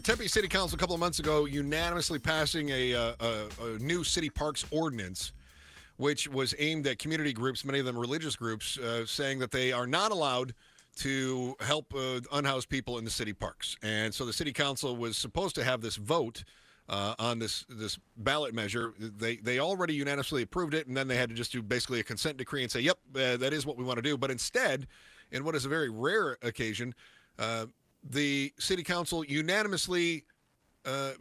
Tempe City Council a couple of months ago unanimously passing a new city parks ordinance, which was aimed at community groups, many of them religious groups, saying that they are not allowed to help unhoused people in the city parks. And so the city council was supposed to have this vote on this ballot measure. They already unanimously approved it, and then they had to just do basically a consent decree and say, yep, that is what we want to do. But instead, in what is a very rare occasion, the city council unanimously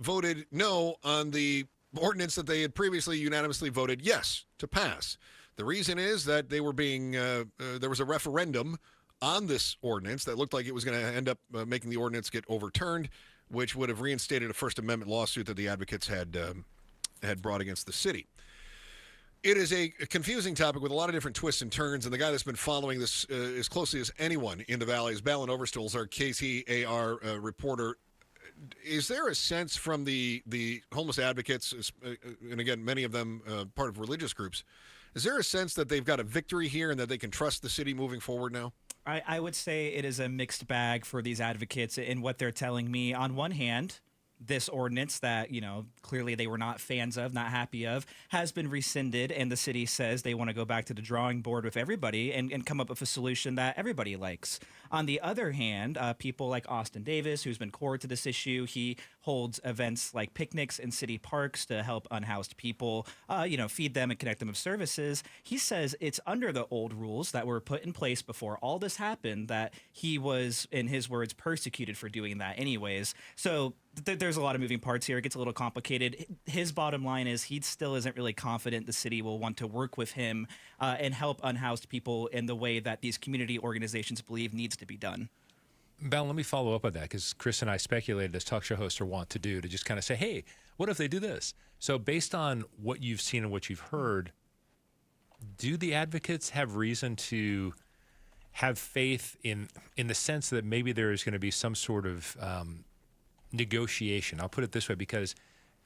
voted no on the ordinance that they had previously unanimously voted yes to pass. The reason is that they were being there was a referendum on this ordinance that looked like it was going to end up making the ordinance get overturned, which would have reinstated a First Amendment lawsuit that the advocates had brought against the city. It is a confusing topic with a lot of different twists and turns, and the guy that's been following this as closely as anyone in the Valley is Balin Overstolz, our KTAR reporter. Is there a sense from the homeless advocates, and again, many of them part of religious groups, is there a sense that they've got a victory here and that they can trust the city moving forward now? I would say it is a mixed bag for these advocates in what they're telling me. On one hand, this ordinance that, clearly they were not fans of, not happy of, has been rescinded, and the city says they want to go back to the drawing board with everybody and come up with a solution that everybody likes. On the other hand, people like Austin Davis, who's been core to this issue, he holds events like picnics in city parks to help unhoused people, feed them and connect them with services. He says it's under the old rules that were put in place before all this happened that he was, in his words, persecuted for doing that anyways. So there's a lot of moving parts here. It gets a little complicated. His bottom line is he still isn't really confident the city will want to work with him and help unhoused people in the way that these community organizations believe needs to be done. Bal, let me follow up on that, because Chris and I speculated, as talk show hosts are wont to do, to just kind of say, hey, what if they do this? So based on what you've seen and what you've heard, do the advocates have reason to have faith in the sense that maybe there is going to be some sort of negotiation? I'll put it this way, because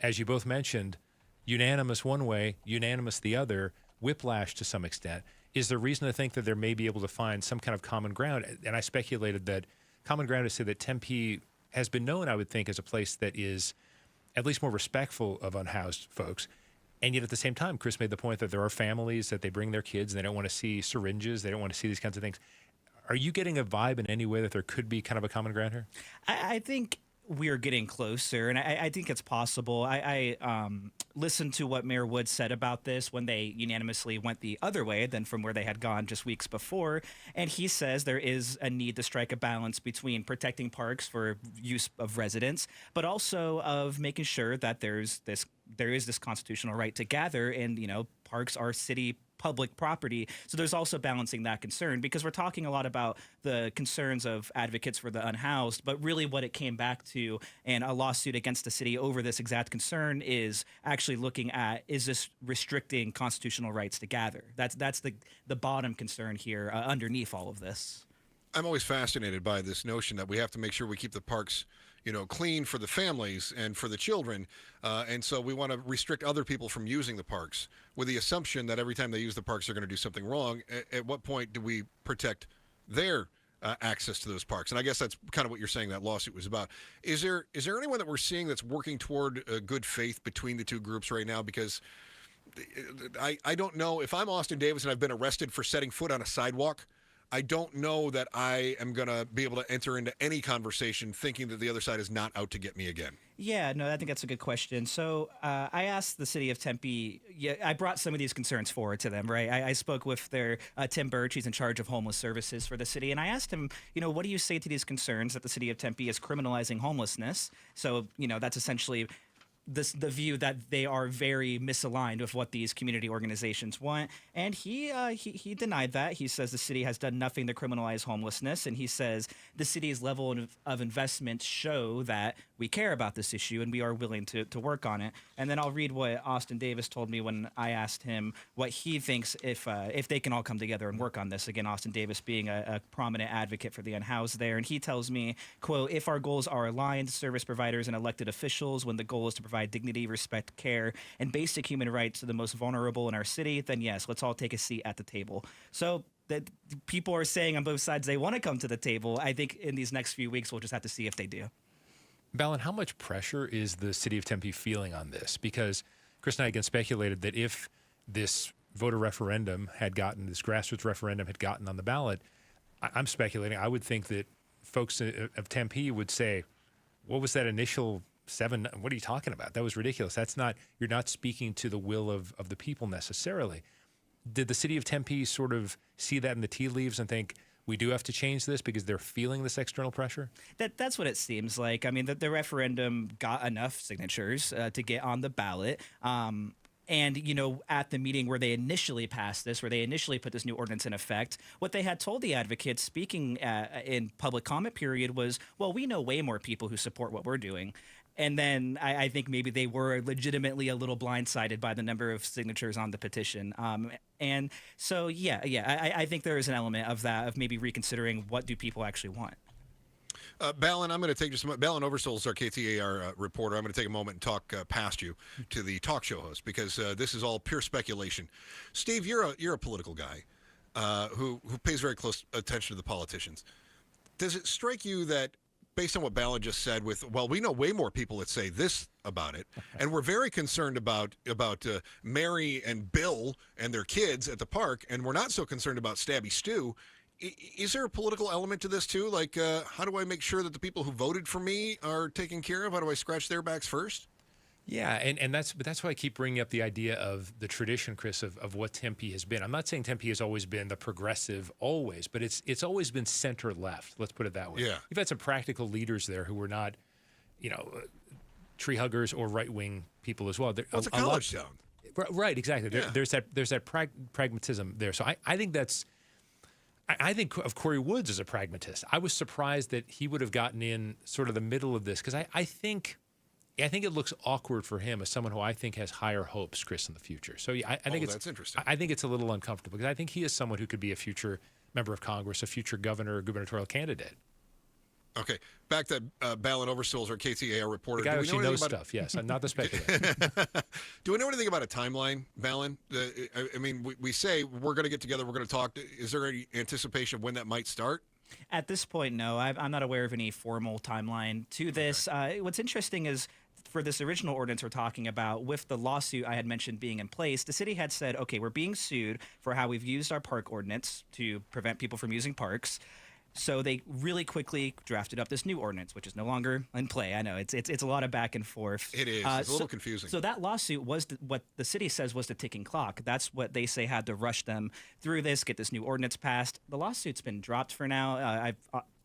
as you both mentioned, unanimous one way, unanimous the other, whiplash to some extent. Is there reason to think that they may be able to find some kind of common ground? And I speculated that common ground is to say that Tempe has been known, I would think, as a place that is at least more respectful of unhoused folks. And yet at the same time, Chris made the point that there are families that they bring their kids and they don't want to see syringes, they don't want to see these kinds of things. Are you getting a vibe in any way that there could be kind of a common ground here? I think we're getting closer, and I think it's possible. I listened to what Mayor Wood said about this when they unanimously went the other way than from where they had gone just weeks before, and he says there is a need to strike a balance between protecting parks for use of residents, but also of making sure that there is this constitutional right to gather, and parks are city public property. So there's also balancing that concern, because we're talking a lot about the concerns of advocates for the unhoused, but really what it came back to, and a lawsuit against the city over this exact concern, is actually looking at, is this restricting constitutional rights to gather? That's the bottom concern here underneath all of this. I'm always fascinated by this notion that we have to make sure we keep the parks clean for the families and for the children. And so we want to restrict other people from using the parks with the assumption that every time they use the parks, they're going to do something wrong. At what point do we protect their access to those parks? And I guess that's kind of what you're saying that lawsuit was about. Is there anyone that we're seeing that's working toward good faith between the two groups right now? Because I don't know. If I'm Austin Davis and I've been arrested for setting foot on a sidewalk, I don't know that I am going to be able to enter into any conversation thinking that the other side is not out to get me again. Yeah, no, I think that's a good question. So I asked the city of Tempe, I brought some of these concerns forward to them, right? I spoke with their Tim Birch, he's in charge of homeless services for the city, and I asked him, what do you say to these concerns that the city of Tempe is criminalizing homelessness? So, that's essentially the view that they are very misaligned with what these community organizations want. And he denied that. He says the city has done nothing to criminalize homelessness, and he says the city's level of investment show that we care about this issue and we are willing to work on it. And then I'll read what Austin Davis told me when I asked him what he thinks if they can all come together and work on this. Again, Austin Davis being a prominent advocate for the unhoused there. And he tells me, quote, if our goals are aligned, service providers and elected officials, when the goal is to provide dignity, respect, care, and basic human rights to the most vulnerable in our city, then yes, let's all take a seat at the table. So that people are saying on both sides they want to come to the table. I think in these next few weeks, we'll just have to see if they do. Balin, how much pressure is the city of Tempe feeling on this? Because Chris and I again speculated that if this voter referendum this grassroots referendum had gotten on the ballot, I'm speculating, I would think that folks of Tempe would say, what was that initial 7? What are you talking about? That was ridiculous. You're not speaking to the will of the people necessarily. Did the city of Tempe sort of see that in the tea leaves and think, we do have to change this because they're feeling this external pressure? That's what it seems like. I mean, the referendum got enough signatures to get on the ballot. And, at the meeting where they initially passed this, where they initially put this new ordinance in effect, what they had told the advocates speaking in public comment period was, well, we know way more people who support what we're doing. And then I think maybe they were legitimately a little blindsided by the number of signatures on the petition. And so, I think there is an element of that, of maybe reconsidering what do people actually want. Balin, I'm going to take just a moment. Balin Overstolz, our KTAR reporter. I'm going to take a moment and talk past you to the talk show host because this is all pure speculation. Steve, you're a political guy who pays very close attention to the politicians. Does it strike you that, based on what Balin just said, we know way more people that say this about it, and we're very concerned about Mary and Bill and their kids at the park, and we're not so concerned about Stabby Stu. Is there a political element to this too? Like, how do I make sure that the people who voted for me are taken care of? How do I scratch their backs first? Yeah, and that's why I keep bringing up the idea of the tradition, Chris, of what Tempe has been. I'm not saying Tempe has always been the progressive always, but it's always been center left. Let's put it that way. Yeah. You've had some practical leaders there who were not, tree huggers or right wing people as well. It's a college town. Right, exactly. Yeah. There's that pragmatism there. So I think I think of Corey Woods as a pragmatist. I was surprised that he would have gotten in sort of the middle of this because I think it looks awkward for him as someone who I think has higher hopes, Chris, in the future. So I think that's interesting. I think it's a little uncomfortable because I think he is someone who could be a future member of Congress, a future governor or gubernatorial candidate. Okay, back to Balin Overstolz, our KTAR reporter. The guy who actually knows stuff, yes, and not the speculator. Do we know anything about a timeline, Balin? I mean, we say we're going to get together, we're going to talk. Is there any anticipation of when that might start? At this point, no. I'm not aware of any formal timeline to this. Okay. What's interesting is, for this original ordinance we're talking about, with the lawsuit I had mentioned being in place, the city had said, okay, we're being sued for how we've used our park ordinance to prevent people from using parks. So they really quickly drafted up this new ordinance, which is no longer in play. I know it's a lot of back and forth. It is. It's a little confusing. So that lawsuit was what the city says was the ticking clock. That's what they say had to rush them through this, get this new ordinance passed. The lawsuit's been dropped for now.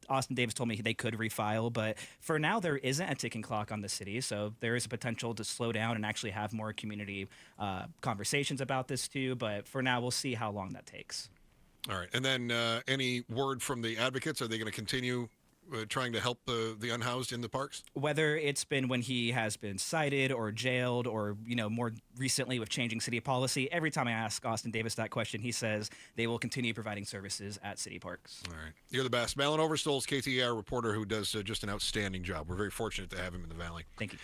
Austin Davis told me they could refile, but for now there isn't a ticking clock on the city, so there is a potential to slow down and actually have more community conversations about this too. But for now, we'll see how long that takes. All right. And then any word from the advocates? Are they going to continue trying to help the unhoused in the parks? Whether it's been when he has been cited or jailed or, more recently with changing city policy, every time I ask Austin Davis that question, he says they will continue providing services at city parks. All right. You're the best. Balin Overstolz, KTAR reporter, who does just an outstanding job. We're very fortunate to have him in the Valley. Thank you.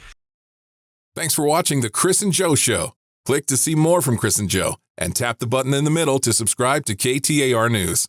Thanks for watching The Chris and Joe Show. Click to see more from Chris and Joe and tap the button in the middle to subscribe to KTAR News.